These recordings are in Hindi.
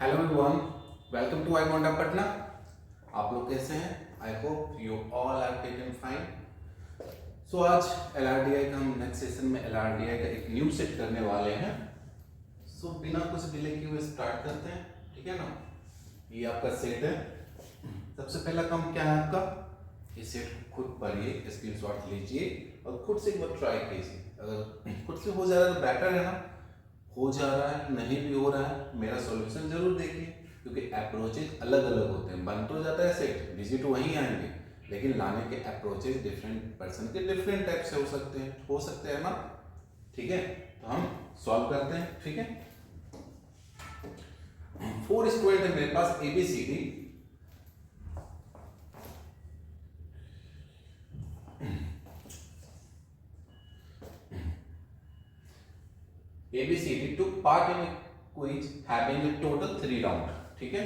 Hello everyone, welcome to Aiconda Patna. आप लोग कैसे हैं? I hope you all are taken fine. So आज एलआरडीआई का हम नेक्स्ट सेशन में एलआरडीआई का एक न्यू सेट करने वाले हैं। सो बिना कुछ डिले किए हुए स्टार्ट करते हैं, ठीक है ना। ये आपका सेट है। सबसे पहला काम क्या है आपका, इस सेट को खुद पढ़िए, स्क्रीनशॉट लीजिए और खुद से एक बार ट्राई कीजिए। अगर खुद से हो जा रहा है तो बेटर है ना, हो जा रहा है नहीं भी हो रहा है मेरा सॉल्यूशन जरूर देखिए, क्योंकि अप्रोचेज अलग अलग होते हैं। बन तो जाता है सेट, डिजिट वहीं आएंगे, लेकिन लाने के अप्रोचेज डिफरेंट पर्सन के डिफरेंट टाइप से हो सकते हैं ना। ठीक है, तो हम सॉल्व करते हैं। ठीक है, 4 स्टूडेंट है मेरे पास, ABCD। ABCD took part in a quiz having a total 3 round। ठीक है,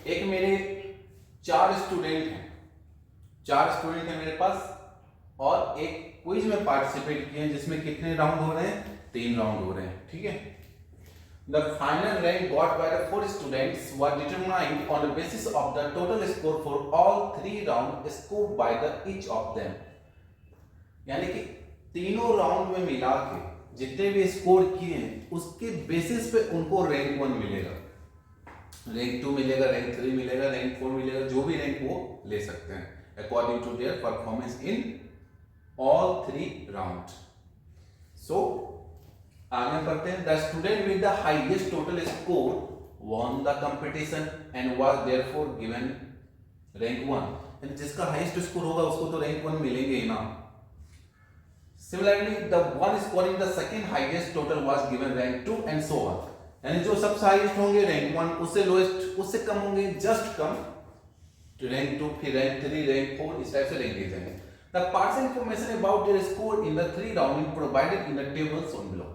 एक मेरे 4 स्टूडेंट हैं मेरे पास, और एक क्विज में पार्टिसिपेट किए हैं जिसमें कितने राउंड हो रहे हैं, 3 राउंड हो रहे हैं। ठीक है, the final rank got by the 4 students was determined on the basis of the total score for all 3 round scored by the each of them. यानी कि तीनों राउंड में मिला के जितने भी स्कोर किए हैं उसके बेसिस पे उनको रैंक 1 मिलेगा, रैंक 2 मिलेगा, रैंक 3 मिलेगा, रैंक 4 मिलेगा, जो भी रैंक वो ले सकते हैं according to their performance in all 3 round. So आगे बढ़ते हैं। The student with the highest total score won the competition and was therefore given rank 1। जिसका हाईएस्ट स्कोर होगा उसको तो रैंक 1 मिलेंगे ही ना। Similarly, the one scoring the second highest total was given rank 2 and so on। यानी जो सबसे हाईएस्ट होंगे रैंक 1, उससे लोएस्ट उससे कम होंगे जस्ट कम टू रैंक 2, फिर रैंक 3, रैंक 4, इस टाइप से रैंक दिए जाएंगे। The partial information about their score in the 3 round is provided in the table shown below।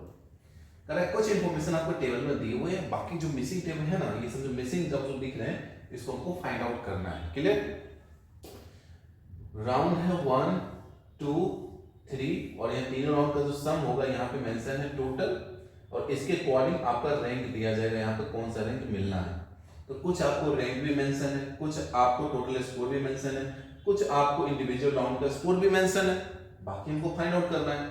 Correct, कुछ इंफॉर्मेशन आपको टेबल में दिए हुए हैं, बाकी जो मिसिंग टेबल है ना, ये सब जो मिसिंग जब जो दिख रहे हैं इसको हमको फाइंड आउट करना है। क्लियर? राउंड है 1, 2, 3 और यहाँ तीनों राउंड का जो सम होगा यहाँ पे मेंशन है टोटल, और इसके अकॉर्डिंग आपका रैंक दिया जाएगा, यहाँ पे कौन सा रैंक मिलना है। तो कुछ आपको रैंक भी मेंशन है, कुछ आपको टोटल स्कोर भी मेंशन है, कुछ आपको इंडिविजुअल राउंड का स्कोर भी मेंशन है, बाकी हमको फाइंड आउट करना है।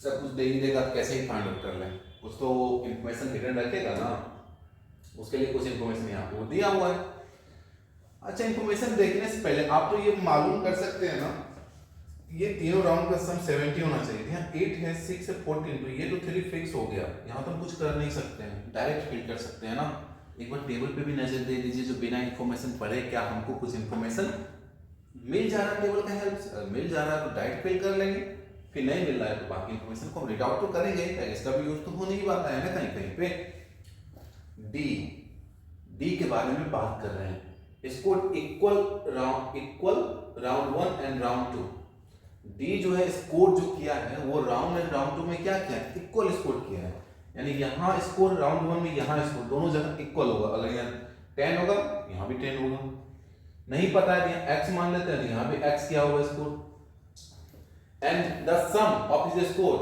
सब कुछ दे ही देगा, कैसे ही फाइंड आउट कर लें, कुछ तो इंफॉर्मेशन हिडन रखेगा ना, उसके लिए कुछ इंफॉर्मेशन यहाँ पे दिया हुआ है। अच्छा, इंफॉर्मेशन देखने से पहले आप तो ये मालूम कर सकते हैं ना, ये तीनों राउंड का सम 70 होना चाहिए। यहाँ 8 है, 6 है, 14, तो ये तो 3 फिक्स हो गया। यहाँ तो हम कुछ कर नहीं सकते हैं, डायरेक्ट फिल कर सकते हैं ना। एक बार टेबल पे भी नजर दे दीजिए, जो बिना इंफॉर्मेशन पढ़े क्या हमको कुछ इंफॉर्मेशन मिल जा रहा है टेबल का हेल्प से। अगर मिल जा रहा है तो डायरेक्ट फिल कर लेंगे, फिर नहीं मिल रहा है तो बाकी इंफॉर्मेशन को हम रीड आउट तो करेंगे, इसका भी यूज तो होने ही वाला है ना कहीं कहीं पे। डी के बारे में बात कर रहे हैं, इसको equal round 1 and round 2। D जो है स्कोर जो किया है वो राउंड एंड राउंड 2 में क्या किया है, इक्वल स्कोर किया है। यानी यहाँ स्कोर राउंड 1 में, यहाँ स्कोर दोनों जगह इक्वल होगा। अगर यहाँ 10 होगा यहाँ भी 10 होगा, नहीं पता है यहाँ x मान लेते हैं, यहाँ भी x क्या होगा score. And the sum of his score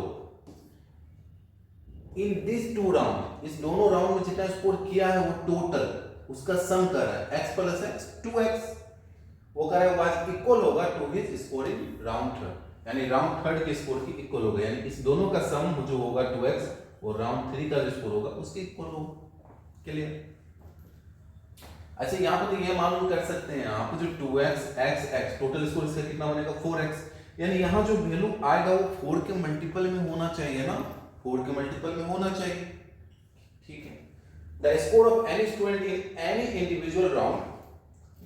in this 2 round, इस दोनों राउंड में जितना स्कोर किया है वो टोटल उसका सम कर रहा है x प्लस x 2x, वो कह रहा है इक्वल होगा to his score in round 3, यानी राउंड 3 के स्कोर की इक्वल होगा। यानी इस दोनों का सम जो होगा 2x और राउंड 3 का जो स्कोर होगा उसके इक्वल होगा। क्लियर? अच्छा, यहाँ पर तो ये मालूम कर सकते हैं आप, जो 2x x टोटल स्कोर इसका कितना बनेगा 4x, यानी यहाँ जो वैल्यू आएगा वो 4 के मल्टीपल में होना चाहिए ना, 4 के मल्टीपल में होना चाहिए। ठीक है, the score of any student in any individual round,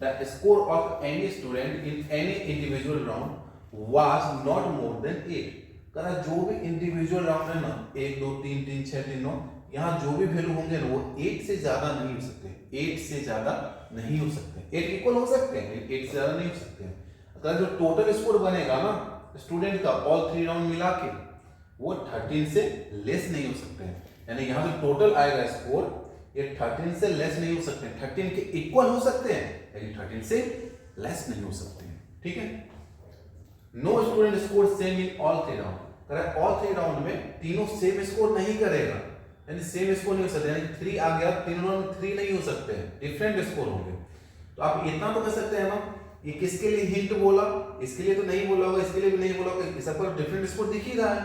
the score of any student in any individual round was not more than 8। करा जो भी इंडिविजुअल राउंड है ना, 1 2 3 3 6 3 9, यहाँ जो भी वैल्यू होंगे ना वो 8 से ज्यादा नहीं हो सकते, 8 से ज्यादा नहीं हो सकते। 8 इक्वल हो सकते हैं, 8 से ज्यादा नहीं हो सकते हैं। अगर जो टोटल स्कोर बनेगा ना स्टूडेंट का ऑल 3 राउंड मिला के, वो 13 से लेस नहीं हो सकते हैं। यानी यहाँ जो टोटल आएगा स्कोर ये 13 से लेस नहीं हो सकते हैं, 13 के इक्वल हो सकते हैं लेकिन 13 से लेस नहीं हो सकते हैं। ठीक है, no student score same in all 3 round. All 3 round में तीनों सेम स्कोर नहीं करेगा, यानी सेम स्कोर नहीं हो सकता, यानी 3 आ गया, तीनों राउंड में 3 नहीं हो सकते हैं, डिफरेंट स्कोर होंगे। तो आप इतना तो कर सकते हैं ना, ये किसके लिए हिंट बोला, इसके लिए तो नहीं बोला होगा, इसके लिए भी नहीं बोला होगा, सब पर डिफरेंट स्कोर दिख ही रहा है,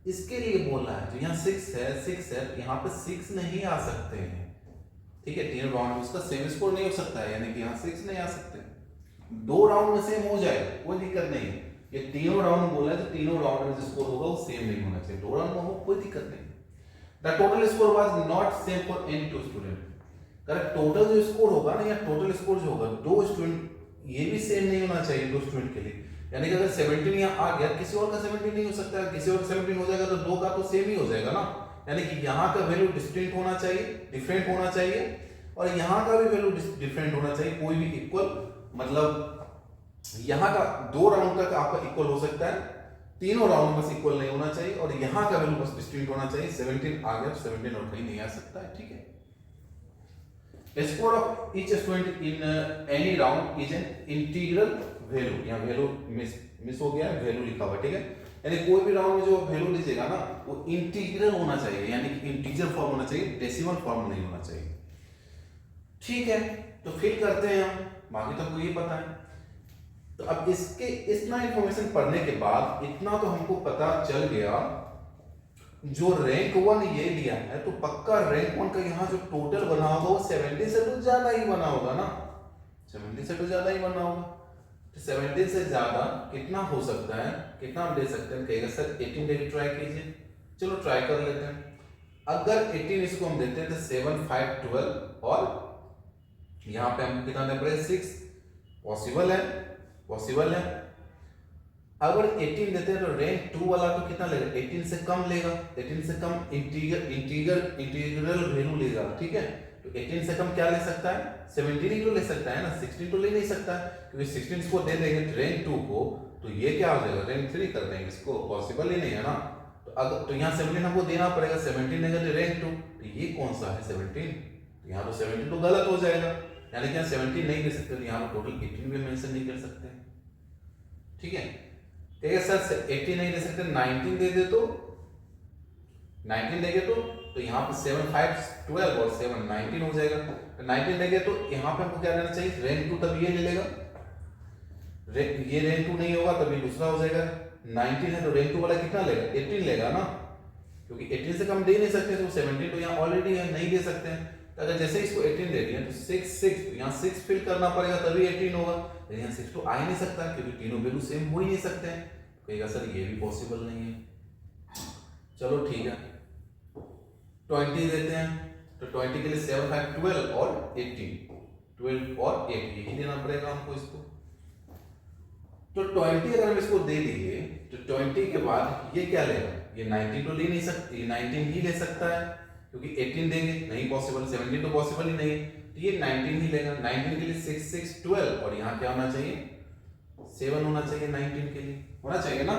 इसके लिए बोला है। तो यहाँ 6 है, यहाँ पे 6 नहीं आ सकते हैं, ठीक है, तीनों राउंड में उसका सेम स्कोर नहीं हो सकता है, यानी कि यहाँ 6 नहीं आ सकते। 2 राउंड में सेम हो जाएगा, कोई दिक्कत नहीं है। ये तीनों राउंड बोला है तो तीनों राउंड में जो स्कोर होगा वो सेम नहीं होना चाहिए, 2 राउंड में हो कोई दिक्कत नहीं। The total score was not same for any 2 student. Correct, total जो स्कोर होगा ना, या टोटल स्कोर जो होगा 2 स्टूडेंट, ये भी सेम नहीं होना चाहिए 2 स्टूडेंट के लिए। यानी कि अगर 17 यहाँ आ गया, किसी और का 17 नहीं हो सकता, किसी और का 17 हो जाएगा तो 2 का तो सेम ही हो जाएगा ना। यानी कि यहाँ का वैल्यू डिस्टिंक्ट होना चाहिए, डिफरेंट होना चाहिए, और यहाँ का भी वैल्यू डिफरेंट होना चाहिए, कोई भी इक्वल, मतलब यहाँ का 2 राउंड तक आपका इक्वल हो सकता है, तीनों राउंड बस इक्वल नहीं होना चाहिए, और यहाँ का वैल्यू बस डिस्टिंक्ट होना चाहिए। 17 आ गया, 17 और कहीं नहीं आ सकता है, ठीक है। Score of each student in any round is an integral value, यहाँ वैल्यू मिस हो गया है, वैल्यू लिखा हुआ, ठीक है। यानी कोई भी राउंड में जो वैल्यू लीजिएगा ना, वो इंटीग्रल होना चाहिए, यानी कि इंटीजर फॉर्म होना चाहिए, डेसिमल फॉर्म नहीं होना चाहिए, ठीक है। तो फिर करते हैं हम, बाकी तो आपको ये पता है। तो अब इसके इतना इंफॉर्मेशन पढ़ने के बाद इतना तो हमको पता चल गया, जो रैंक 1 ये लिया है तो पक्का रैंक 1 का यहाँ जो टोटल बना होगा वो 70 से तो ज्यादा ही बना होगा ना, 70 से तो ज्यादा ही बना होगा। तो 70 से ज्यादा कितना हो सकता है, कितना हम दे सकते हैं, कहेगा सर 18 देके ट्राई कीजिए, चलो ट्राई कर लेते हैं। अगर 18 इसको हम देते हैं तो 7 5 12, और यहाँ पे हम कितना दे पड़ेगा 6, पॉसिबल है, पॉसिबल है। अगर 18 देते हैं तो रैंक 2 वाला तो कितना लेगा, 18 से कम लेगा, 18 से कम इंटीग्रल वैल्यू लेगा, ठीक है। तो 18 से कम क्या ले सकता है, 17 ही तो ले सकता है ना, 16 तो ले नहीं सकता है, क्योंकि 16 को दे देंगे रैंक 2 को, तो ये क्या हो जाएगा, रैंक 3 कर देंगे इसको, पॉसिबल ही नहीं है ना। तो अगर तो यहाँ 17 हमको देना पड़ेगा, 17 देंगे तो रैंक 2, तो ये कौन सा है 17, तो यहाँ तो 17 तो गलत हो जाएगा, यानी कि यहाँ 17 नहीं दे सकते, तो यहाँ टोटल 18 भी मेंशन नहीं कर सकते, ठीक है। सर 80 नहीं दे सकते, 19 दे दे, तो 19 देंगे तो यहाँ पे 7 5 12 और 7 19 हो जाएगा। तो 19 देंगे तो यहाँ पे हमको क्या लेना चाहिए, रैंक 2, तब ये ले लेगा, ये रैंक 2 नहीं होगा तब ये दूसरा हो जाएगा। 19 है तो रैंक 2 वाला कितना लेगा, 18 लेगा ना, क्योंकि 18 से कम दे नहीं सकते, तो 17 तो यहाँ ऑलरेडी है, नहीं दे सकते हैं। तो अगर जैसे इसको 18 दे दिया तो 6 6, तो यहाँ 6 फिल करना पड़ेगा तभी 18 होगा, तो यहाँ 6 तो आ ही नहीं सकता, क्योंकि तीनों वैल्यू सेम हो ही नहीं सकते हैं। कहेगा सर ये भी पॉसिबल नहीं है, चलो ठीक है 20 देते हैं, तो 20 के लिए 7 5 12 और 18, 12 और 8 यही देना पड़ेगा हमको इसको। तो 20 अगर हम इसको दे दिए तो 20 के बाद ये क्या लेगा, ये 19 तो ले नहीं सकते, ये 19 ही ले सकता है, क्योंकि 18 देंगे नहीं पॉसिबल, 17 तो पॉसिबल ही नहीं है, तो ये 19 ही लेगा। 19 के लिए 6 6 12, और यहाँ क्या होना चाहिए 7 होना चाहिए, 19 के लिए होना चाहिए ना।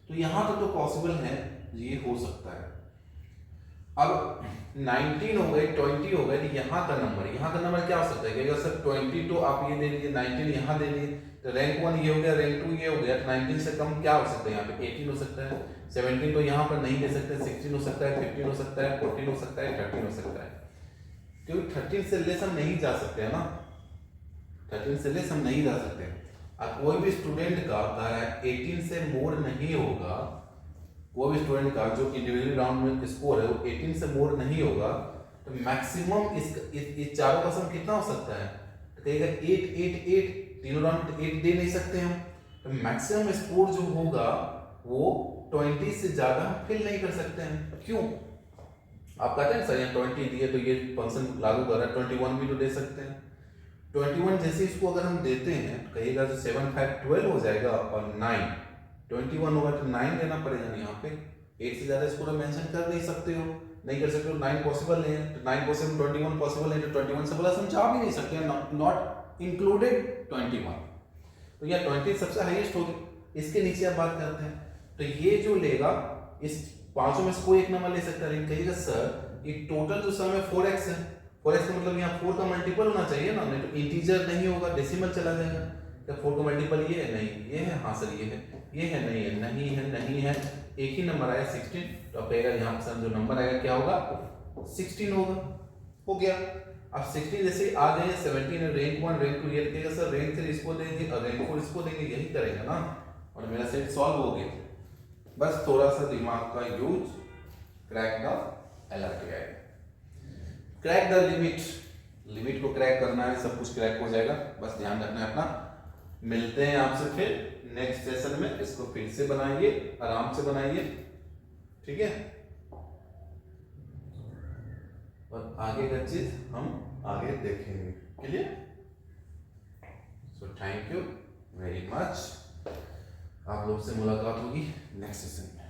तो यहाँ तो पॉसिबल है, ये हो सकता है। अब 19 हो गए, 20 हो गए, तो यहाँ का नंबर क्या हो सकता है, कि सर 20 तो आप ये दे लीजिए, 19 यहाँ दे लीजिए, तो रैंक 1 ये हो गया, रैंक 2 ये हो गया, तो 19 से कम क्या हो सकता है, यहाँ पे 18 हो सकता है, 17 तो यहाँ पर नहीं दे सकते, 16 हो सकता है, 15 हो सकता है, 14 हो सकता है, 13 हो सकता है, क्योंकि 13 से लेस हम नहीं जा सकते है ना, 13 से लेस हम नहीं जा सकते। अब कोई भी स्टूडेंट का 18 से मोर नहीं होगा, कोई भी स्टूडेंट का जो इंडिविजुअल राउंड में स्कोर है वो 18 से मोर नहीं होगा, तो मैक्सिमम इस चारों का सम कितना हो सकता है, तो कहेगा 8 8 8, तीनों राउंड 8 दे नहीं सकते हम, तो मैक्सिमम स्कोर जो होगा वो 20 से ज्यादा हम फिल नहीं कर सकते हैं। क्यों, आप कहते हैं सर यहाँ 20 दिए तो ये फंक्शन लागू कर रहा है, 21 भी तो दे सकते हैं। 21 जैसे इसको अगर हम देते हैं तो कहिएगा तो 7 5 12 हो जाएगा, और 9 21 होगा तो 9 देना पड़ेगा, यहाँ पे 8 से ज्यादा इसको मेंशन कर नहीं सकते हो, 9 पॉसिबल नहीं है, तो 9 पॉसिबल 21 पॉसिबल है, तो 21 से प्लस हम जा भी नहीं सकते, नॉट इंक्लूडेड 21, तो यह 20 सबसे हाईएस्ट होगी। इसके नीचे आप बात करते हैं, तो ये जो लेगा इस पांचों में से कोई एक नंबर ले सकता है, कहिएगा सर ये टोटल जो सम है 4x है, 4x का मतलब यहाँ 4 का मल्टीपल होना चाहिए ना, नहीं तो इंटीजर नहीं होगा, डेसिमल चला जाएगा। क्या 4 का मल्टीपल ये है, नहीं ये है, हाँ सर ये है, ये है, नहीं है, नहीं है, नहीं है, एक ही नंबर आया 16, तो अब कहेगा यहाँ पर जो नंबर आएगा क्या होगा 16 होगा। हो गया। अब 16 जैसे आ गए 17 रैंक 1 रैंक 2 ये कहेगा सर रैंक 3 इसको देंगे और रैंक 4 इसको देंगे, यही करेगा ना और मेरा सेट सॉल्व हो गया। बस थोड़ा सा दिमाग का use, crack the LRTI, crack the limit, limit को क्रैक करना है, सब कुछ क्रैक हो जाएगा, बस ध्यान रखना है अपना। मिलते हैं आपसे फिर नेक्स्ट सेशन में, इसको फिर से बनाइए, आराम से बनाइए, ठीक है। और आगे का चीज हम आगे देखेंगे, clear. So thank you very much, आप लोग से मुलाकात होगी नेक्स्ट सेशन में।